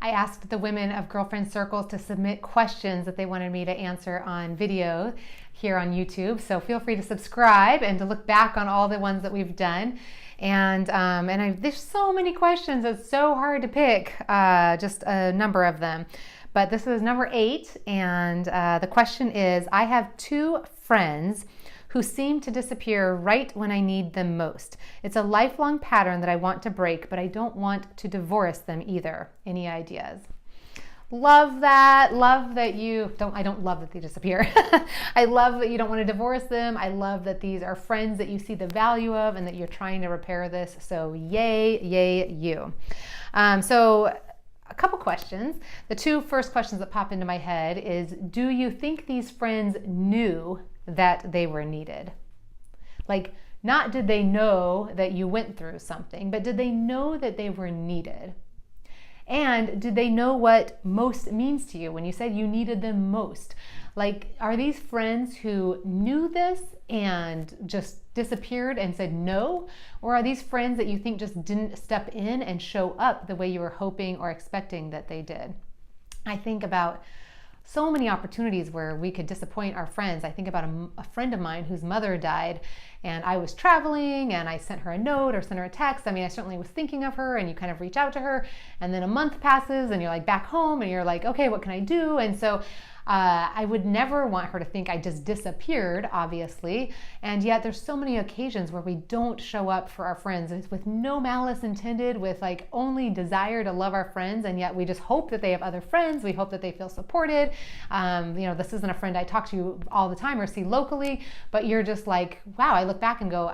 I asked the women of Girlfriend Circles to submit questions that they wanted me to answer on video here on YouTube. So feel free to subscribe and to look back on all the ones that we've done. And there's so many questions. It's so hard to pick just a number of them. But this is number 8. And the question is, I have 2 friends who seem to disappear right when I need them most. It's a lifelong pattern that I want to break, but I don't want to divorce them either. Any ideas? Love that. Love that you don't, I don't love that they disappear. I love that you don't want to divorce them. I love that these are friends that you see the value of and that you're trying to repair this. So yay, yay, you. So a couple questions. The 2 first questions that pop into my head is, do you think these friends knew that they were needed? Like, not did they know that you went through something, but did they know that they were needed? And did they know what most means to you when you said you needed them most? Like, are these friends who knew this and just disappeared and said no? Or are these friends that you think just didn't step in and show up the way you were hoping or expecting that they did? I think about so many opportunities where we could disappoint our friends. I think about a friend of mine whose mother died, and I was traveling and I sent her a note or sent her a text. I mean, I certainly was thinking of her, and you kind of reach out to her, and then a month passes and you're like back home and you're like, okay, what can I do? And so I would never want her to think I just disappeared, obviously. And yet there's so many occasions where we don't show up for our friends. It's with no malice intended, with like only desire to love our friends. And yet we just hope that they have other friends. We hope that they feel supported. This isn't a friend I talk to all the time or see locally, but you're just like, wow, I look back and go,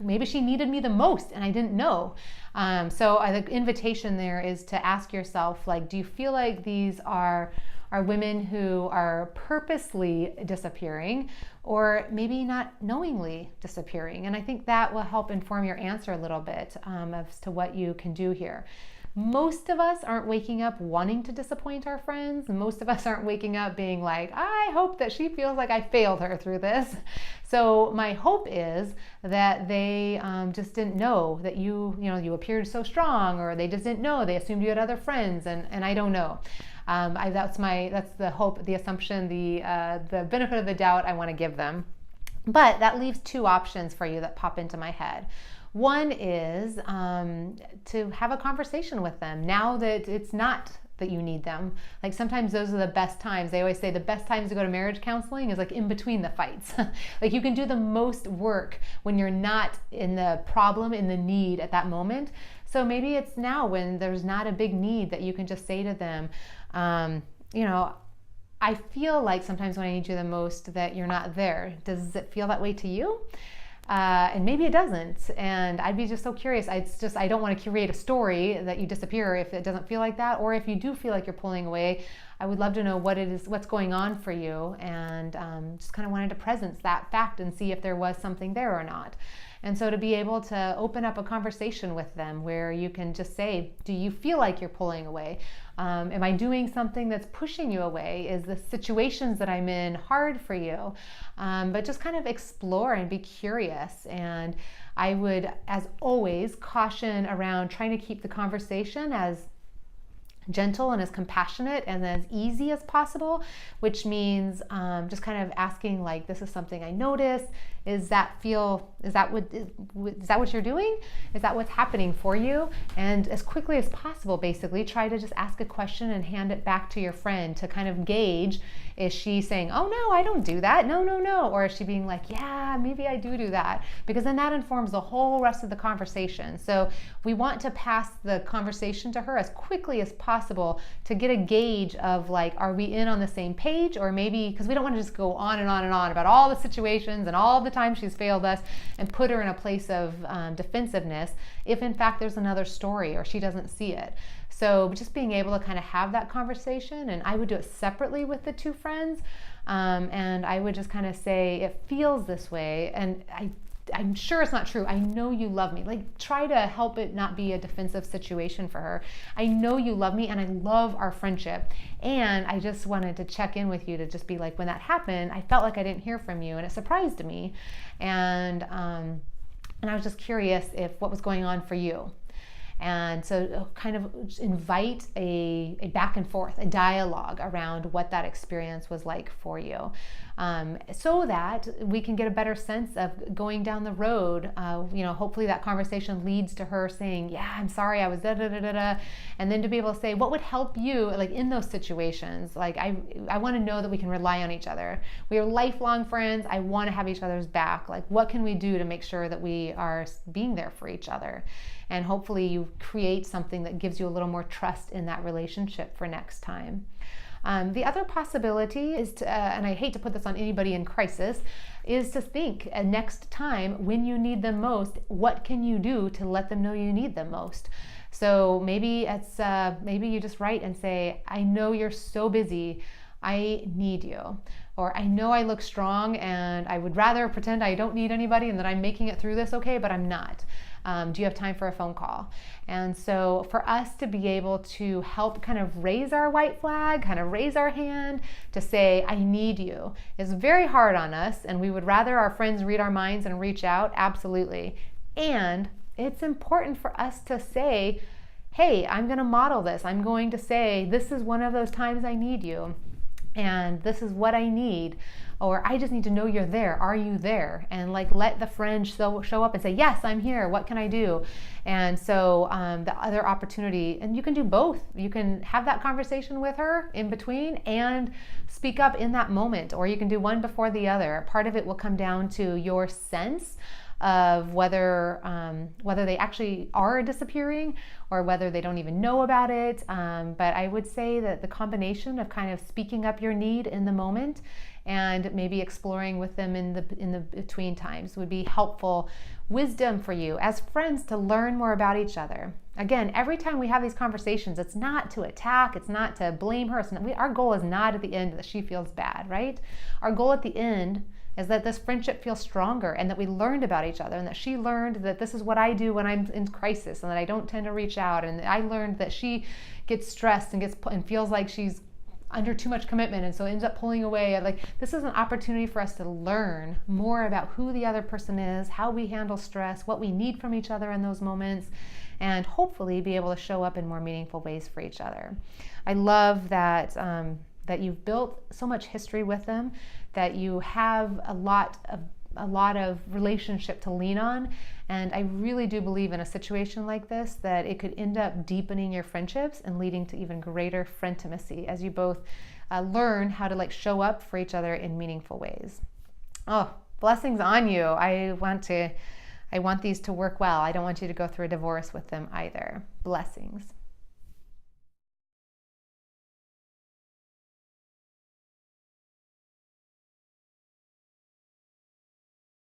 maybe she needed me the most and I didn't know. So the invitation there is to ask yourself, like, do you feel like these are women who are purposely disappearing or maybe not knowingly disappearing? And I think that will help inform your answer a little bit as to what you can do here. Most of us aren't waking up wanting to disappoint our friends. Most of us aren't waking up being like, I hope that she feels like I failed her through this. So my hope is that they just didn't know that you appeared so strong, or they just didn't know. They assumed you had other friends, and I don't know. That's the hope, the assumption, the benefit of the doubt I want to give them. But that leaves 2 options for you that pop into my head. One is to have a conversation with them now that it's not that you need them. Like, sometimes those are the best times. They always say the best times to go to marriage counseling is like in between the fights. Like, you can do the most work when you're not in the problem, in the need at that moment. So maybe it's now when there's not a big need that you can just say to them, I feel like sometimes when I need you the most that you're not there. Does it feel that way to you? And maybe it doesn't. And I'd be just so curious. I don't want to create a story that you disappear if it doesn't feel like that. Or if you do feel like you're pulling away, I would love to know what's going on for you. And just kind of wanted to presence that fact and see if there was something there or not. And so to be able to open up a conversation with them where you can just say, do you feel like you're pulling away? Am I doing something that's pushing you away? Is the situations that I'm in hard for you? But just kind of explore and be curious. And I would, as always, caution around trying to keep the conversation as gentle and as compassionate and as easy as possible, which means just kind of asking, like, this is something I noticed. Is that what you're doing? Is that what's happening for you? And as quickly as possible, basically, try to just ask a question and hand it back to your friend to kind of gauge, is she saying, oh no, I don't do that, no. Or is she being like, yeah, maybe I do that? Because then that informs the whole rest of the conversation. So we want to pass the conversation to her as quickly as possible to get a gauge of, like, are we in on the same page? Or maybe, because we don't want to just go on and on and on about all the situations and all the time she's failed us and put her in a place of defensiveness if in fact there's another story or she doesn't see it. So just being able to kind of have that conversation, and I would do it separately with the 2 friends, and I would just kind of say, it feels this way, and I'm sure it's not true. I know you love me. Like, try to help it not be a defensive situation for her. I know you love me and I love our friendship. And I just wanted to check in with you to just be like, when that happened, I felt like I didn't hear from you and it surprised me. And I was just curious what was going on for you. And so kind of invite a back and forth, a dialogue around what that experience was like for you, so that we can get a better sense of going down the road. Hopefully that conversation leads to her saying, yeah, I'm sorry, I was da da da da da. And then to be able to say, what would help you like in those situations? Like, I want to know that we can rely on each other. We are lifelong friends. I want to have each other's back. Like, what can we do to make sure that we are being there for each other? And hopefully you create something that gives you a little more trust in that relationship for next time. The other possibility is to, and I hate to put this on anybody in crisis, is to think next time when you need them most, what can you do to let them know you need them most? So maybe maybe you just write and say, I know you're so busy, I need you. Or I know I look strong and I would rather pretend I don't need anybody and that I'm making it through this okay, but I'm not. Do you have time for a phone call? And so for us to be able to help kind of raise our white flag, kind of raise our hand to say, I need you, is very hard on us. And we would rather our friends read our minds and reach out. Absolutely. And it's important for us to say, hey, I'm going to model this. I'm going to say, this is one of those times I need you. And this is what I need, or I just need to know you're there. Are you there? And like, let the friend show up and say, yes, I'm here. What can I do? And so the other opportunity, and you can do both. You can have that conversation with her in between and speak up in that moment, or you can do one before the other. Part of it will come down to your sense of whether they actually are disappearing or whether they don't even know about it. But I would say that the combination of kind of speaking up your need in the moment and maybe exploring with them in the between times would be helpful wisdom for you as friends to learn more about each other. Again, every time we have these conversations, it's not to attack, it's not to blame her. Our goal is not at the end that she feels bad, right? Our goal at the end is that this friendship feels stronger and that we learned about each other and that she learned that this is what I do when I'm in crisis and that I don't tend to reach out, and I learned that she gets stressed and feels like she's under too much commitment and so ends up pulling away. Like, this is an opportunity for us to learn more about who the other person is, how we handle stress, what we need from each other in those moments, and hopefully be able to show up in more meaningful ways for each other. I love that you've built so much history with them, that you have a lot of relationship to lean on. And I really do believe in a situation like this that it could end up deepening your friendships and leading to even greater frientimacy as you both learn how to like show up for each other in meaningful ways. Oh, blessings on you. I want these to work well. I don't want you to go through a divorce with them either. Blessings.